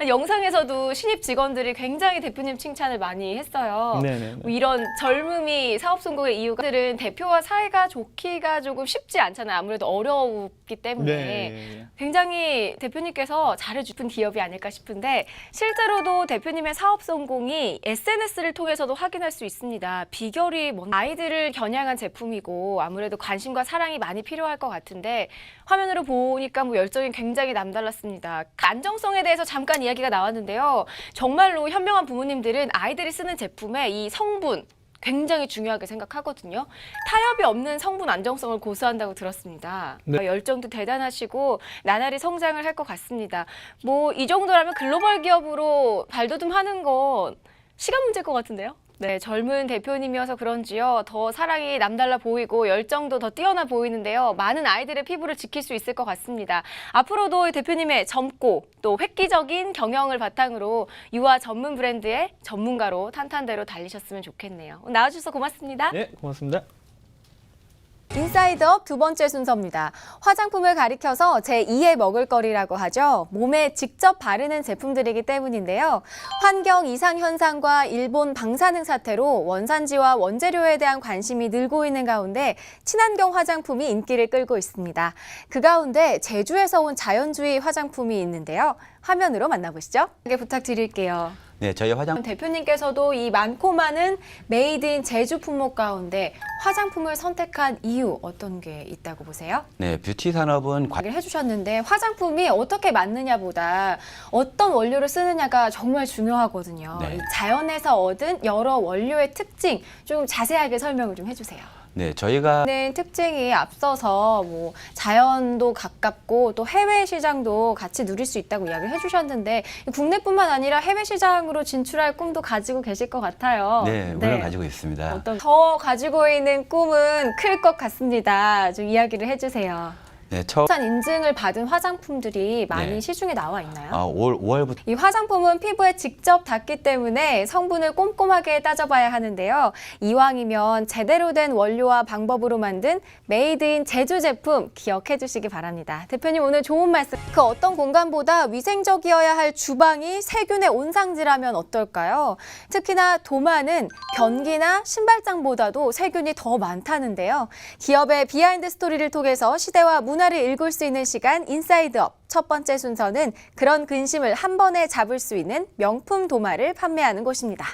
영상에서도 신입 직원들이 굉장히 대표님 칭찬을 많이 했어요. 네네. 뭐 이런 젊음이 사업 성공의 이유가들은 대표와 사이가 좋기가 조금 쉽지 않잖아요. 아무래도 어렵기 때문에 네. 굉장히 대표님께서 잘해주신 기업이 아닐까 싶은데 실제로도 대표님의 사업 성공이 SNS를 통해서도 확인할 수 있습니다. 비결이 아이들을 겨냥한 제품이고 아무래도 관심과 사랑이 많이 필요할 것 같은데 화면으로 보니까 뭐 열정이 굉장히 남달랐습니다. 안정성에 대해서 잠깐 이야기가 나왔는데요. 정말로 현명한 부모님들은 아이들이 쓰는 제품의 이 성분 굉장히 중요하게 생각하거든요. 타협이 없는 성분 안정성을 고수한다고 들었습니다. 네. 열정도 대단하시고 나날이 성장을 할 것 같습니다. 뭐 이 정도라면 글로벌 기업으로 발돋움하는 건 시간 문제일 것 같은데요. 네, 젊은 대표님이어서 그런지요. 더 사랑이 남달라 보이고 열정도 더 뛰어나 보이는데요. 많은 아이들의 피부를 지킬 수 있을 것 같습니다. 앞으로도 대표님의 젊고 또 획기적인 경영을 바탕으로 유아 전문 브랜드의 전문가로 탄탄대로 달리셨으면 좋겠네요. 나와주셔서 고맙습니다. 네, 고맙습니다. 인사이드업 두 번째 순서입니다. 화장품을 가리켜서 제2의 먹을거리라고 하죠. 몸에 직접 바르는 제품들이기 때문인데요. 환경 이상 현상과 일본 방사능 사태로 원산지와 원재료에 대한 관심이 늘고 있는 가운데 친환경 화장품이 인기를 끌고 있습니다. 그 가운데 제주에서 온 자연주의 화장품이 있는데요. 화면으로 만나보시죠. 부탁드릴게요. 네, 저희 대표님께서도 이 많고 많은 메이드 인 제주 품목 가운데 화장품을 선택한 이유 어떤 게 있다고 보세요? 네, 뷰티 산업은 얘기를 해주셨는데 화장품이 어떻게 맞느냐보다 어떤 원료를 쓰느냐가 정말 중요하거든요. 네. 이 자연에서 얻은 여러 원료의 특징 좀 자세하게 설명을 좀 해주세요. 네, 저희가 특징이 앞서서 뭐 자연도 가깝고 또 해외 시장도 같이 누릴 수 있다고 이야기를 해주셨는데 국내뿐만 아니라 해외 시장으로 진출할 꿈도 가지고 계실 것 같아요. 네, 물론 가지고 있습니다. 어떤 더 가지고 있는 꿈은 클 것 같습니다. 좀 이야기를 해주세요. 네, 국산 인증을 받은 화장품들이 많이 네. 시중에 나와 있나요? 5월부터 이 화장품은 피부에 직접 닿기 때문에 성분을 꼼꼼하게 따져봐야 하는데요. 이왕이면 제대로 된 원료와 방법으로 만든 메이드 인 제주 제품 기억해 주시기 바랍니다. 대표님 오늘 좋은 말씀. 그 어떤 공간보다 위생적이어야 할 주방이 세균의 온상지라면 어떨까요? 특히나 도마는 변기나 신발장보다도 세균이 더 많다는데요. 기업의 비하인드 스토리를 통해서 시대와 문화 문화를 읽을 수 있는 시간 인사이드업. 첫 번째 순서는 그런 근심을 한 번에 잡을 수 있는 명품 도마를 판매하는 곳입니다.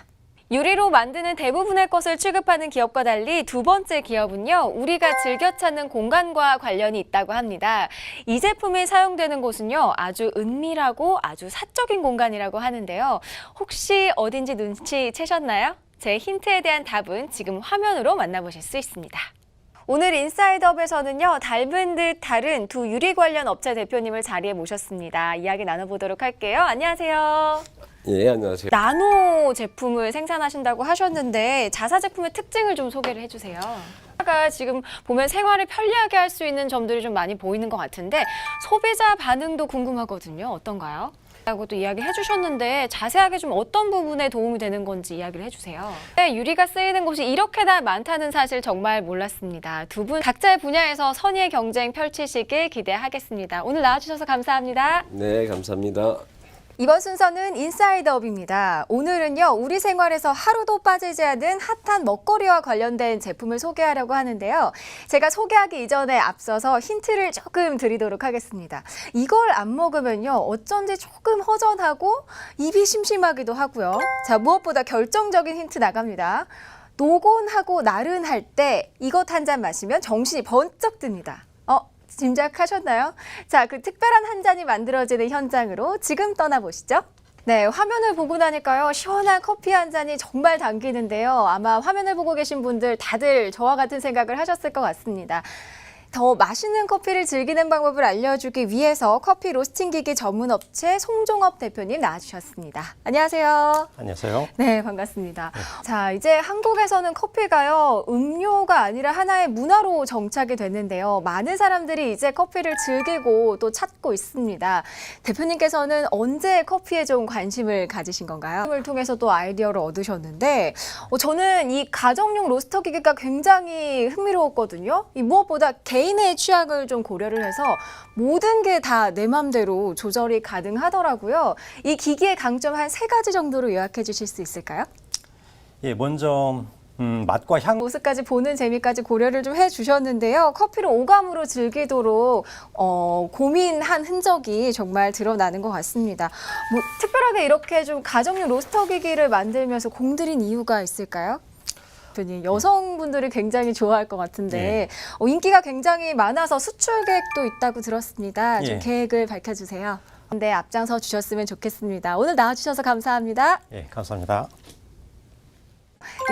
유리로 만드는 대부분의 것을 취급하는 기업과 달리 두 번째 기업은요, 우리가 즐겨 찾는 공간과 관련이 있다고 합니다. 이 제품이 사용되는 곳은요, 아주 은밀하고 아주 사적인 공간이라고 하는데요. 혹시 어딘지 눈치채셨나요? 제 힌트에 대한 답은 지금 화면으로 만나보실 수 있습니다. 오늘 인사이드업에서는요, 닮은 듯 다른 두 유리 관련 업체 대표님을 자리에 모셨습니다. 이야기 나눠보도록 할게요. 안녕하세요. 예, 안녕하세요. 나노 제품을 생산하신다고 하셨는데 자사 제품의 특징을 좀 소개를 해주세요. 지금 보면 생활을 편리하게 할 수 있는 점들이 좀 많이 보이는 것 같은데 소비자 반응도 궁금하거든요. 어떤가요? 라고 또 이야기 해주셨는데 자세하게 좀 어떤 부분에 도움이 되는 건지 이야기를 해주세요. 네, 유리가 쓰이는 곳이 이렇게나 많다는 사실 정말 몰랐습니다. 두 분 각자의 분야에서 선의의 경쟁 펼치시길 기대하겠습니다. 오늘 나와주셔서 감사합니다. 네, 감사합니다. 이번 순서는 인사이드업입니다. 오늘은요, 우리 생활에서 하루도 빠지지 않는 핫한 먹거리와 관련된 제품을 소개하려고 하는데요. 제가 소개하기 이전에 앞서서 힌트를 조금 드리도록 하겠습니다. 이걸 안 먹으면요, 어쩐지 조금 허전하고 입이 심심하기도 하고요. 자, 무엇보다 결정적인 힌트 나갑니다. 노곤하고 나른할 때 이것 한 잔 마시면 정신이 번쩍 듭니다. 짐작하셨나요? 자, 그 특별한 한 잔이 만들어지는 현장으로 지금 떠나보시죠. 네, 화면을 보고 나니까요, 시원한 커피 한 잔이 정말 당기는데요. 아마 화면을 보고 계신 분들 다들 저와 같은 생각을 하셨을 것 같습니다. 더 맛있는 커피를 즐기는 방법을 알려주기 위해서 커피 로스팅 기기 전문 업체 송종업 대표님 나와주셨습니다. 안녕하세요. 안녕하세요. 네, 반갑습니다. 자, 이제 한국에서는 커피가요, 음료가 아니라 하나의 문화로 정착이 됐는데요. 많은 사람들이 이제 커피를 즐기고 또 찾고 있습니다. 대표님께서는 언제 커피에 좀 관심을 가지신 건가요? 을 통해서 또 아이디어를 얻으셨는데, 저는 이 가정용 로스터 기기가 굉장히 흥미로웠거든요. 이 무엇보다 개인의 취향을 좀 고려를 해서 모든 게 다 내 맘대로 조절이 가능하더라고요. 이 기기의 강점 한 3가지 정도로 요약해 주실 수 있을까요? 예, 먼저 맛과 향 모습까지 보는 재미까지 고려를 좀 해주셨는데요. 커피를 오감으로 즐기도록 고민한 흔적이 정말 드러나는 것 같습니다. 뭐 특별하게 이렇게 좀 가정용 로스터 기기를 만들면서 공들인 이유가 있을까요? 여성분들이 굉장히 좋아할 것 같은데 인기가 굉장히 많아서 수출 계획도 있다고 들었습니다. 좀 계획을 밝혀주세요. 네, 앞장서 주셨으면 좋겠습니다. 오늘 나와주셔서 감사합니다. 예, 감사합니다.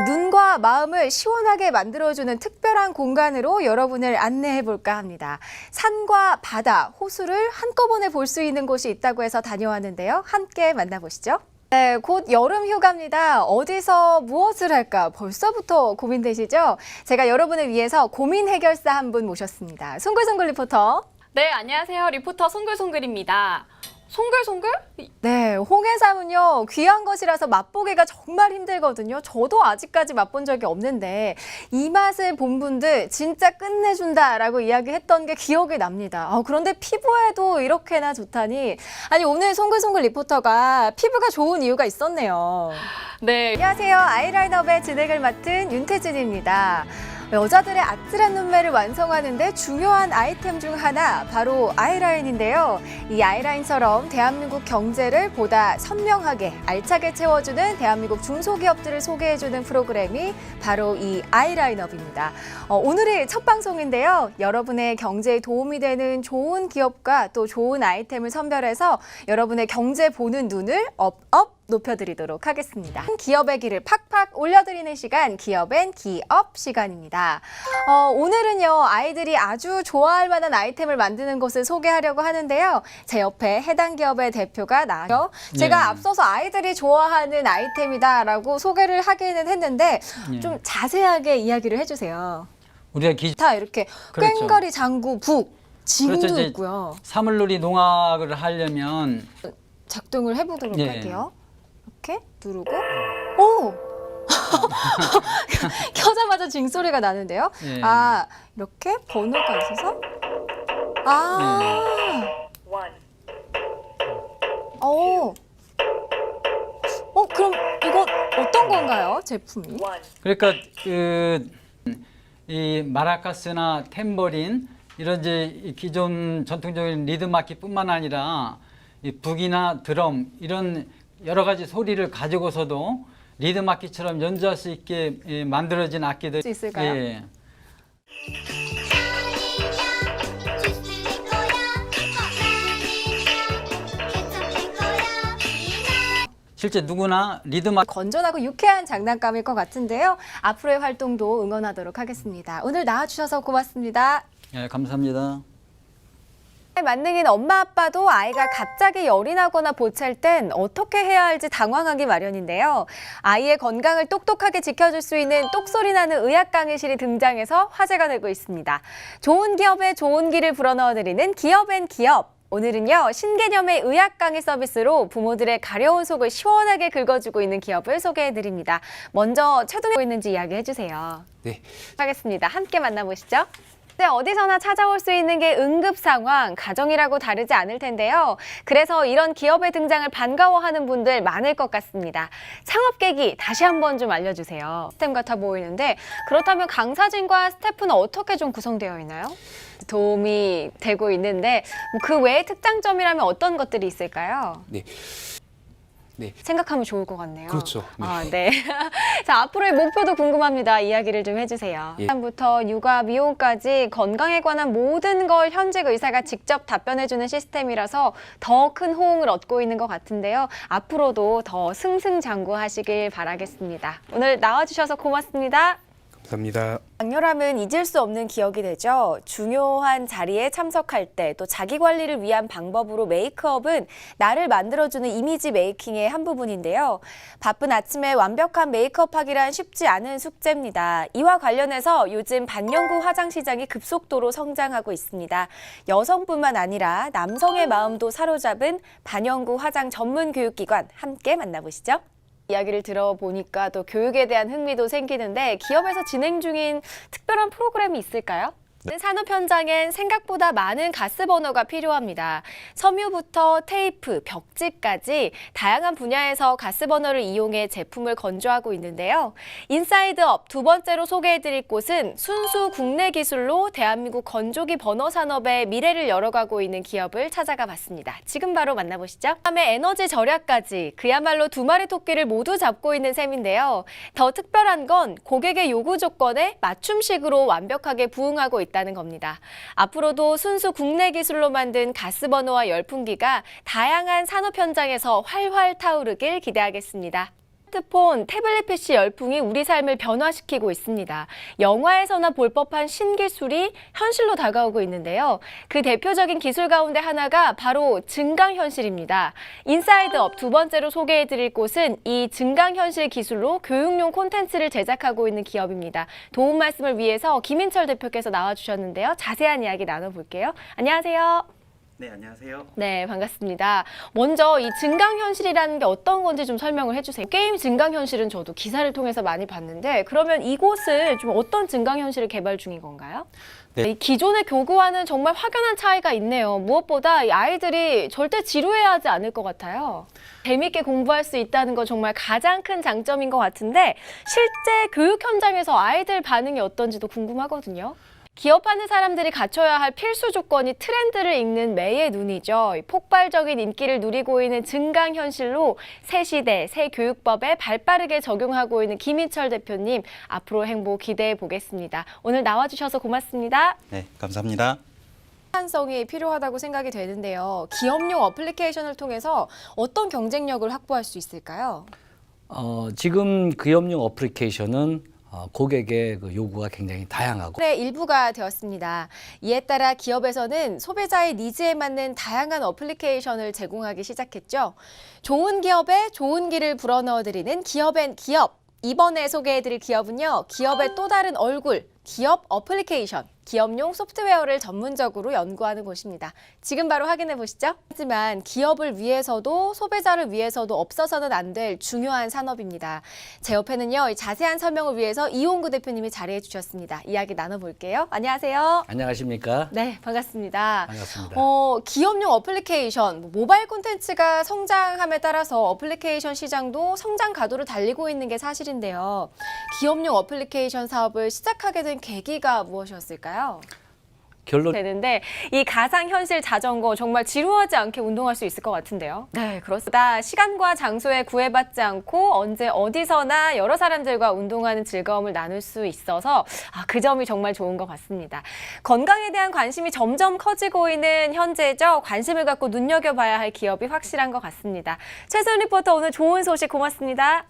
눈과 마음을 시원하게 만들어주는 특별한 공간으로 여러분을 안내해 볼까 합니다. 산과 바다, 호수를 한꺼번에 볼 수 있는 곳이 있다고 해서 다녀왔는데요. 함께 만나보시죠. 네, 곧 여름 휴가입니다. 어디서 무엇을 할까 벌써부터 고민되시죠? 제가 여러분을 위해서 고민 해결사 한 분 모셨습니다. 송글송글 리포터. 네, 안녕하세요. 리포터 송글송글입니다. 송글송글? 네, 홍해삼은요, 귀한 것이라서 맛보기가 정말 힘들거든요. 저도 아직까지 맛본 적이 없는데 이 맛을 본 분들 진짜 끝내준다라고 이야기했던 게 기억이 납니다. 그런데 피부에도 이렇게나 좋다니. 아니, 오늘 송글송글 리포터가 피부가 좋은 이유가 있었네요. 네. 안녕하세요. 아이라인업의 진행을 맡은 윤태진입니다. 여자들의 아찔한 눈매를 완성하는데 중요한 아이템 중 하나, 바로 아이라인인데요. 이 아이라인처럼 대한민국 경제를 보다 선명하게, 알차게 채워주는 대한민국 중소기업들을 소개해주는 프로그램이 바로 이 아이라인업입니다. 오늘이 첫 방송인데요. 여러분의 경제에 도움이 되는 좋은 기업과 또 좋은 아이템을 선별해서 여러분의 경제 보는 눈을 업업 높여드리도록 하겠습니다. 기업의 기를 팍팍 올려드리는 시간, 기업엔 기업 시간입니다. 오늘은요, 아이들이 아주 좋아할 만한 아이템을 만드는 곳을 소개하려고 하는데요. 제 옆에 해당 기업의 대표가 나와요. 제가 앞서서 아이들이 좋아하는 아이템이다라고 소개를 하기는 했는데 좀 자세하게 이야기를 해주세요. 우리가 기타 이렇게 꽹과리, 장구, 북, 지금도 있고요. 사물놀이 농악을 하려면 작동을 해보도록 할게요. 이렇게 누르고, 오! 켜자마자 징소리가 나는데요. 이렇게 번호가 있어서, 그럼 이거 어떤 건가요, 제품이? 그러니까 이 마라카스나 탬버린 이런 이제 이 기존 전통적인 리듬 악기뿐만 아니라 이 북이나 드럼 이런 여러 가지 소리를 가지고서도 리듬 악기처럼 연주할 수 있게 만들어진 악기들. 수 있을까요? 예. 실제 누구나 리듬 악기 건전하고 유쾌한 장난감일 것 같은데요. 앞으로의 활동도 응원하도록 하겠습니다. 오늘 나와주셔서 고맙습니다. 예, 감사합니다. 만능인 엄마 아빠도 아이가 갑자기 열이 나거나 보찰 땐 어떻게 해야 할지 당황하기 마련인데요. 아이의 건강을 똑똑하게 지켜줄 수 있는 똑소리 나는 의학 강의실이 등장해서 화제가 되고 있습니다. 좋은 기업에 좋은 기를 불어넣어드리는 기업앤기업. 오늘은요, 신개념의 의학 강의 서비스로 부모들의 가려운 속을 시원하게 긁어주고 있는 기업을 소개해드립니다. 먼저 최동에 있는지 이야기해주세요. 네. 하겠습니다. 함께 만나보시죠. 네, 어디서나 찾아올 수 있는 게 응급 상황, 가정이라고 다르지 않을 텐데요. 그래서 이런 기업의 등장을 반가워하는 분들 많을 것 같습니다. 창업 계기 다시 한번 좀 알려주세요. 시스템 같아 보이는데 그렇다면 강사진과 스태프는 어떻게 좀 구성되어 있나요? 도움이 되고 있는데 그 외의 특장점이라면 어떤 것들이 있을까요? 네. 생각하면 좋을 것 같네요. 그렇죠. 네. 아, 네. 자, 앞으로의 목표도 궁금합니다. 이야기를 좀 해주세요. 예. 부터 육아, 미용까지 건강에 관한 모든 걸 현직 의사가 직접 답변해주는 시스템이라서 더 큰 호응을 얻고 있는 것 같은데요. 앞으로도 더 승승장구하시길 바라겠습니다. 오늘 나와주셔서 고맙습니다. 감사합니다. 강렬함은 잊을 수 없는 기억이 되죠. 중요한 자리에 참석할 때 또 자기 관리를 위한 방법으로 메이크업은 나를 만들어주는 이미지 메이킹의 한 부분인데요. 바쁜 아침에 완벽한 메이크업하기란 쉽지 않은 숙제입니다. 이와 관련해서 요즘 반영구 화장 시장이 급속도로 성장하고 있습니다. 여성뿐만 아니라 남성의 마음도 사로잡은 반영구 화장 전문 교육기관 함께 만나보시죠. 이야기를 들어보니까 또 교육에 대한 흥미도 생기는데 기업에서 진행 중인 특별한 프로그램이 있을까요? 산업 현장엔 생각보다 많은 가스 버너가 필요합니다. 섬유부터 테이프, 벽지까지 다양한 분야에서 가스 버너를 이용해 제품을 건조하고 있는데요. 인사이드업 두 번째로 소개해드릴 곳은 순수 국내 기술로 대한민국 건조기 버너 산업의 미래를 열어가고 있는 기업을 찾아가 봤습니다. 지금 바로 만나보시죠. 다음에 에너지 절약까지 그야말로 두 마리 토끼를 모두 잡고 있는 셈인데요. 더 특별한 건 고객의 요구 조건에 맞춤식으로 완벽하게 부응하고 있다는 겁니다. 앞으로도 순수 국내 기술로 만든 가스버너와 열풍기가 다양한 산업 현장에서 활활 타오르길 기대하겠습니다. 스마트폰, 태블릿 PC 열풍이 우리 삶을 변화시키고 있습니다. 영화에서나 볼 법한 신기술이 현실로 다가오고 있는데요. 그 대표적인 기술 가운데 하나가 바로 증강현실입니다. 인사이드업 두 번째로 소개해드릴 곳은 이 증강현실 기술로 교육용 콘텐츠를 제작하고 있는 기업입니다. 도움 말씀을 위해서 김인철 대표께서 나와주셨는데요. 자세한 이야기 나눠볼게요. 안녕하세요. 네, 안녕하세요. 네, 반갑습니다. 먼저 이 증강현실이라는 게 어떤 건지 좀 설명을 해주세요. 게임 증강현실은 저도 기사를 통해서 많이 봤는데 그러면 이곳은 좀 어떤 증강현실을 개발 중인 건가요? 네. 이 기존의 교구와는 정말 확연한 차이가 있네요. 무엇보다 이 아이들이 절대 지루해하지 않을 것 같아요. 재미있게 공부할 수 있다는 건 정말 가장 큰 장점인 것 같은데 실제 교육 현장에서 아이들 반응이 어떤지도 궁금하거든요. 기업하는 사람들이 갖춰야 할 필수 조건이 트렌드를 읽는 매의 눈이죠. 폭발적인 인기를 누리고 있는 증강현실로 새 시대, 새 교육법에 발빠르게 적용하고 있는 김인철 대표님, 앞으로 행보 기대해 보겠습니다. 오늘 나와주셔서 고맙습니다. 네, 감사합니다. 생산성이 필요하다고 생각이 되는데요. 기업용 어플리케이션을 통해서 어떤 경쟁력을 확보할 수 있을까요? 지금 기업용 어플리케이션은 고객의 그 요구가 굉장히 다양하고 네, 일부가 되었습니다. 이에 따라 기업에서는 소비자의 니즈에 맞는 다양한 어플리케이션을 제공하기 시작했죠. 좋은 기업에 좋은 기를 불어넣어드리는 기업앤기업. 이번에 소개해드릴 기업은요. 기업의 또 다른 얼굴, 기업 어플리케이션. 기업용 소프트웨어를 전문적으로 연구하는 곳입니다. 지금 바로 확인해 보시죠. 하지만 기업을 위해서도 소비자를 위해서도 없어서는 안 될 중요한 산업입니다. 제 옆에는요, 이 자세한 설명을 위해서 이홍구 대표님이 자리해 주셨습니다. 이야기 나눠볼게요. 안녕하세요. 안녕하십니까? 네, 반갑습니다. 반갑습니다. 기업용 어플리케이션, 모바일 콘텐츠가 성장함에 따라서 어플리케이션 시장도 성장 가도를 달리고 있는 게 사실인데요. 기업용 어플리케이션 사업을 시작하게 된 계기가 무엇이었을까요? 결론 되는데 이 가상현실 자전거 정말 지루하지 않게 운동할 수 있을 것 같은데요. 네, 그렇습니다. 시간과 장소에 구애받지 않고 언제 어디서나 여러 사람들과 운동하는 즐거움을 나눌 수 있어서 그 점이 정말 좋은 것 같습니다. 건강에 대한 관심이 점점 커지고 있는 현재죠. 관심을 갖고 눈여겨봐야 할 기업이 확실한 것 같습니다. 최소연 리포터 오늘 좋은 소식 고맙습니다.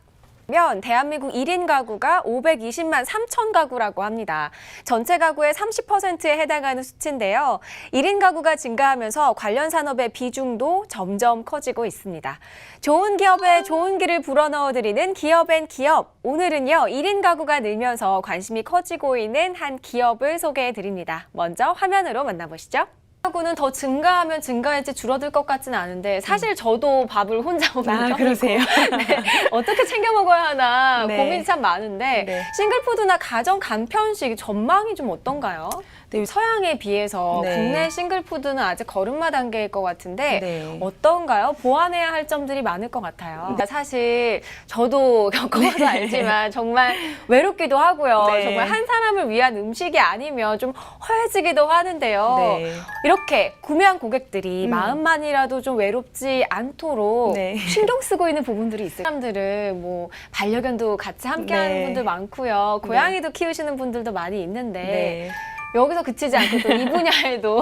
대한민국 1인 가구가 520만 3천 가구라고 합니다. 전체 가구의 30%에 해당하는 수치인데요. 1인 가구가 증가하면서 관련 산업의 비중도 점점 커지고 있습니다. 좋은 기업에 좋은 기를 불어넣어드리는 기업앤기업. 오늘은요, 1인 가구가 늘면서 관심이 커지고 있는 한 기업을 소개해드립니다. 먼저 화면으로 만나보시죠. 가구는 더 증가하면 증가할지 줄어들 것 같지는 않은데 사실 저도 밥을 혼자 먹는 편이고 그러세요? 네, 어떻게 챙겨 먹어야 하나 네. 고민이 참 많은데 네. 싱글푸드나 가정 간편식 전망이 좀 어떤가요? 서양에 비해서 네. 국내 싱글푸드는 아직 걸음마 단계일 것 같은데 네. 어떤가요? 보완해야 할 점들이 많을 것 같아요. 사실 저도 겪어봐서 알지만 정말 외롭기도 하고요. 네. 정말 한 사람을 위한 음식이 아니면 좀 허해지기도 하는데요. 네. 이렇게 구매한 고객들이 마음만이라도 좀 외롭지 않도록 네. 신경 쓰고 있는 부분들이 있어요. 사람들은 뭐 반려견도 같이 함께하는 네. 분들 많고요. 고양이도 키우시는 분들도 많이 있는데 네. 여기서 그치지 않고 또 이 분야에도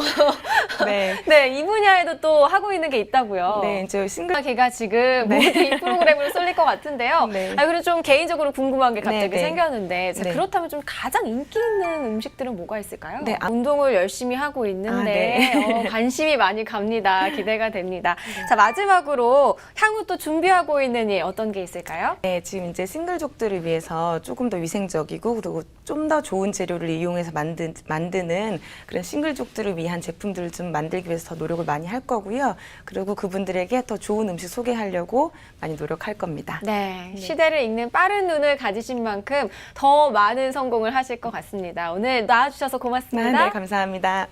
네. 네, 이 분야에도 또 하고 있는 게 있다고요. 네, 이제 싱글 걔가 지금 네. 모두 이 프로그램으로 쏠릴 것 같은데요. 네. 그리고 좀 개인적으로 궁금한 게 갑자기 네, 네. 생겼는데 자, 네. 그렇다면 좀 가장 인기 있는 음식들은 뭐가 있을까요? 네, 운동을 열심히 하고 있는데 네. 관심이 많이 갑니다. 기대가 됩니다. 자, 마지막으로 향후 또 준비하고 있는 일 어떤 게 있을까요? 네, 지금 이제 싱글족들을 위해서 조금 더 위생적이고 그리고 좀 더 좋은 재료를 이용해서 만드는 그런 싱글족들을 위한 제품들을 좀 만들기 위해서 더 노력을 많이 할 거고요. 그리고 그분들에게 더 좋은 음식 소개하려고 많이 노력할 겁니다. 네, 시대를 읽는 빠른 눈을 가지신 만큼 더 많은 성공을 하실 것 같습니다. 오늘 나와주셔서 고맙습니다. 네, 감사합니다.